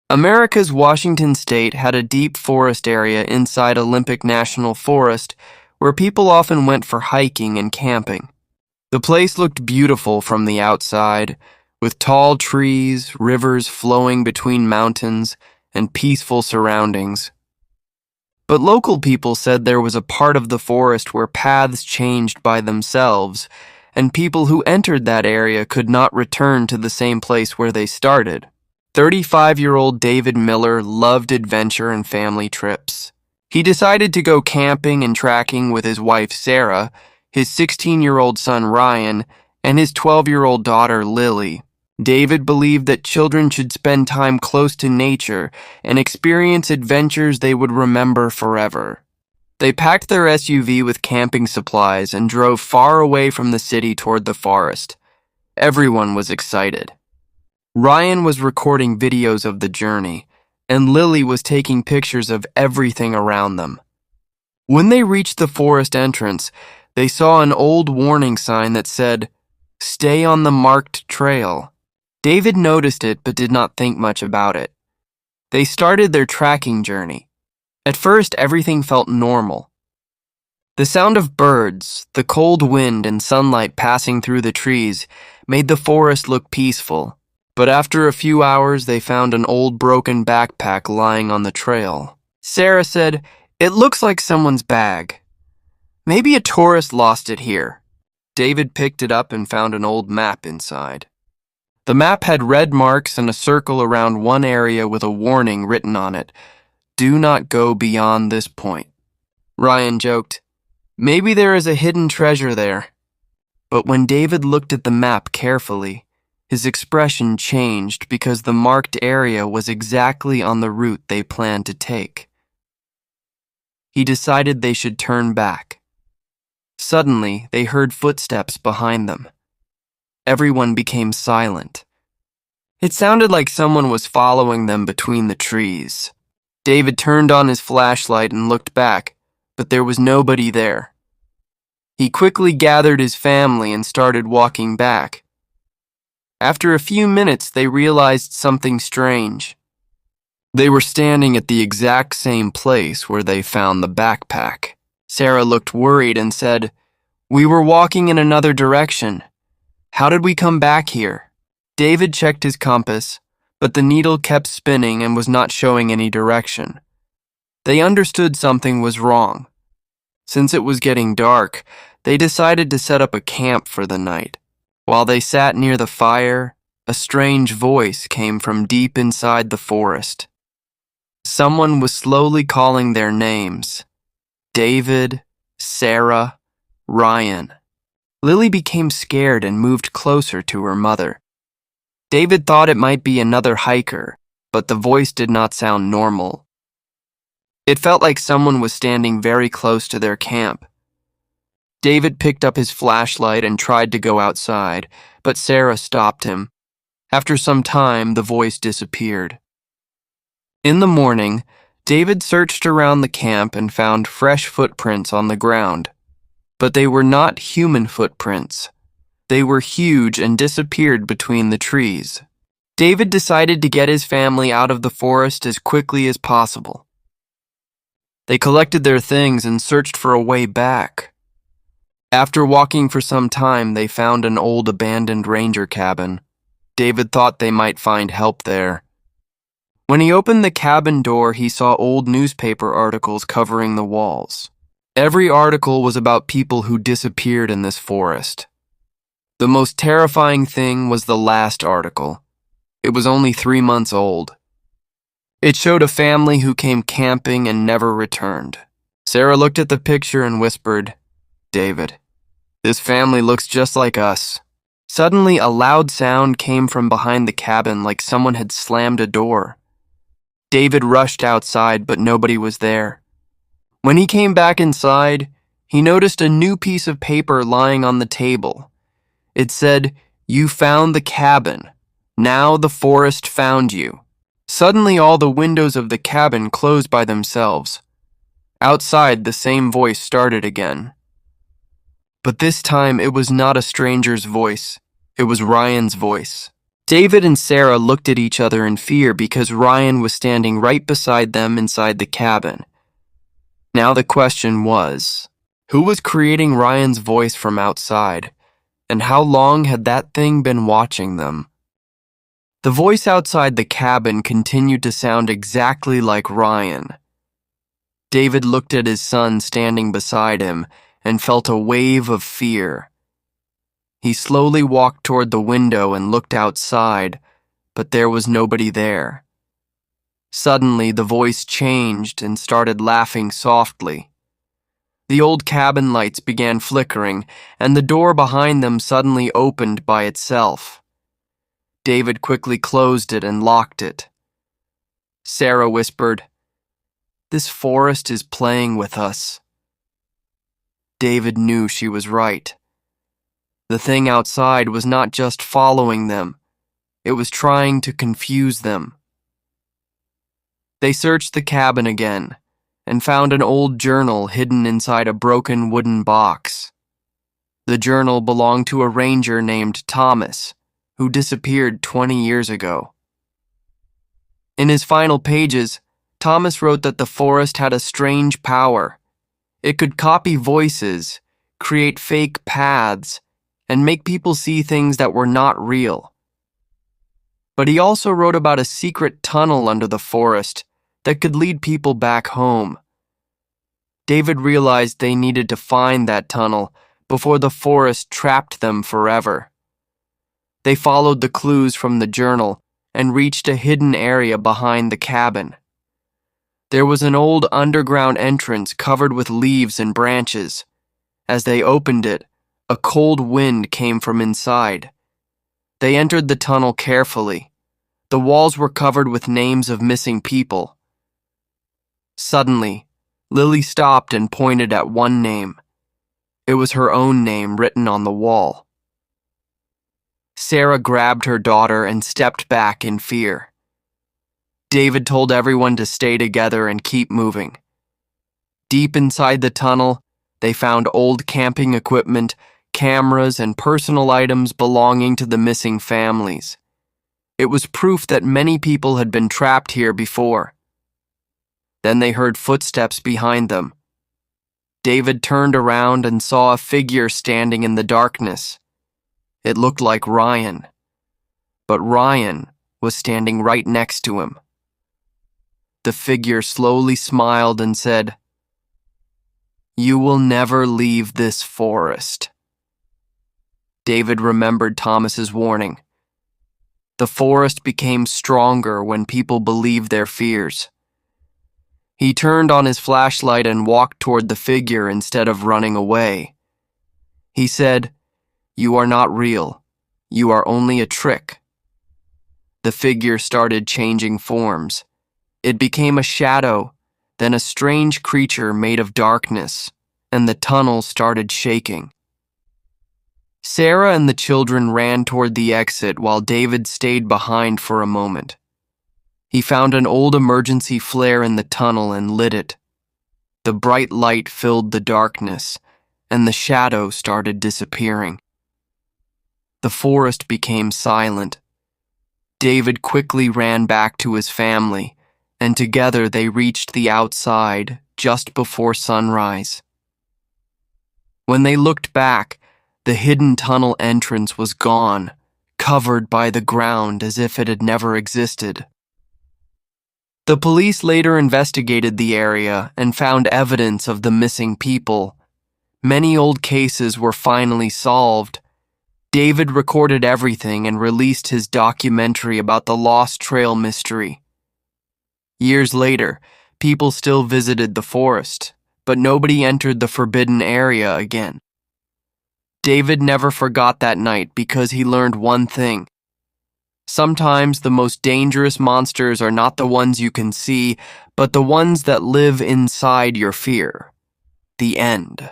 America's Washington state had a deep forest area inside Olympic National Forest where people often went for hiking and camping. The place looked beautiful from the outside, with tall trees, rivers flowing between mountains, and peaceful surroundings. But local people said there was a part of the forest where paths changed by themselves, and people who entered that area could not return to the same place where they started. 35-year-old David Miller loved adventure and family trips. He decided to go camping and trekking with his wife Sarah, his 16-year-old son Ryan, and his 12-year-old daughter Lily. David believed that children should spend time close to nature and experience adventures they would remember forever. They packed their SUV with camping supplies and drove far away from the city toward the forest. Everyone was excited. Ryan was recording videos of the journey, and Lily was taking pictures of everything around them. When they reached the forest entrance, they saw an old warning sign that said, "Stay on the marked trail." David noticed it but did not think much about it. They started their trekking journey. At first, everything felt normal. The sound of birds, the cold wind, and sunlight passing through the trees made the forest look peaceful. But after a few hours, they found an old broken backpack lying on the trail. Sarah said, "It looks like someone's bag. Maybe a tourist lost it here." David picked it up and found an old map inside. The map had red marks and a circle around one area with a warning written on it. "Do not go beyond this point." Ryan joked, "Maybe there is a hidden treasure there." But when David looked at the map carefully, his expression changed because the marked area was exactly on the route they planned to take. He decided they should turn back. Suddenly, they heard footsteps behind them. Everyone became silent. It sounded like someone was following them between the trees. David turned on his flashlight and looked back, but there was nobody there. He quickly gathered his family and started walking back. After a few minutes, they realized something strange. They were standing at the exact same place where they found the backpack. Sarah looked worried and said, "We were walking in another direction. How did we come back here?" David checked his compass, but the needle kept spinning and was not showing any direction. They understood something was wrong. Since it was getting dark, they decided to set up a camp for the night. While they sat near the fire, a strange voice came from deep inside the forest. Someone was slowly calling their names: David, Sarah, Ryan. Lily became scared and moved closer to her mother. David thought it might be another hiker, but the voice did not sound normal. It felt like someone was standing very close to their camp. David picked up his flashlight and tried to go outside, but Sarah stopped him. After some time, the voice disappeared. In the morning, David searched around the camp and found fresh footprints on the ground. But they were not human footprints. They were huge and disappeared between the trees. David decided to get his family out of the forest as quickly as possible. They collected their things and searched for a way back. After walking for some time, they found an old abandoned ranger cabin. David thought they might find help there. When he opened the cabin door, he saw old newspaper articles covering the walls. Every article was about people who disappeared in this forest. The most terrifying thing was the last article. It was only 3 months old. It showed a family who came camping and never returned. Sarah looked at the picture and whispered, "David, this family looks just like us." Suddenly, a loud sound came from behind the cabin like someone had slammed a door. David rushed outside, but nobody was there. When he came back inside, he noticed a new piece of paper lying on the table. It said, "You found the cabin. Now the forest found you." Suddenly, all the windows of the cabin closed by themselves. Outside, the same voice started again. But this time, it was not a stranger's voice. It was Ryan's voice. David and Sarah looked at each other in fear because Ryan was standing right beside them inside the cabin. Now the question was, who was creating Ryan's voice from outside, and how long had that thing been watching them? The voice outside the cabin continued to sound exactly like Ryan. David looked at his son standing beside him and felt a wave of fear. He slowly walked toward the window and looked outside, but there was nobody there. Suddenly, the voice changed and started laughing softly. The old cabin lights began flickering, and the door behind them suddenly opened by itself. David quickly closed it and locked it. Sarah whispered, "This forest is playing with us." David knew she was right. The thing outside was not just following them, it was trying to confuse them. They searched the cabin again and found an old journal hidden inside a broken wooden box. The journal belonged to a ranger named Thomas, who disappeared 20 years ago. In his final pages, Thomas wrote that the forest had a strange power. It could copy voices, create fake paths, and make people see things that were not real. But he also wrote about a secret tunnel under the forest that could lead people back home. David realized they needed to find that tunnel before the forest trapped them forever. They followed the clues from the journal and reached a hidden area behind the cabin. There was an old underground entrance covered with leaves and branches. As they opened it, a cold wind came from inside. They entered the tunnel carefully. The walls were covered with names of missing people. Suddenly, Lily stopped and pointed at one name. It was her own name written on the wall. Sarah grabbed her daughter and stepped back in fear. David told everyone to stay together and keep moving. Deep inside the tunnel, they found old camping equipment, cameras, and personal items belonging to the missing families. It was proof that many people had been trapped here before. Then they heard footsteps behind them. David turned around and saw a figure standing in the darkness. It looked like Ryan, but Ryan was standing right next to him. The figure slowly smiled and said, "You will never leave this forest." David remembered Thomas's warning. The forest became stronger when people believed their fears. He turned on his flashlight and walked toward the figure instead of running away. He said, "You are not real. You are only a trick." The figure started changing forms. It became a shadow, then a strange creature made of darkness, and the tunnel started shaking. Sarah and the children ran toward the exit while David stayed behind for a moment. He found an old emergency flare in the tunnel and lit it. The bright light filled the darkness, and the shadow started disappearing. The forest became silent. David quickly ran back to his family, and together they reached the outside just before sunrise. When they looked back, the hidden tunnel entrance was gone, covered by the ground as if it had never existed. The police later investigated the area and found evidence of the missing people. Many old cases were finally solved. David recorded everything and released his documentary about the Lost Trail mystery. Years later, people still visited the forest, but nobody entered the forbidden area again. David never forgot that night because he learned one thing. Sometimes the most dangerous monsters are not the ones you can see, but the ones that live inside your fear. The end.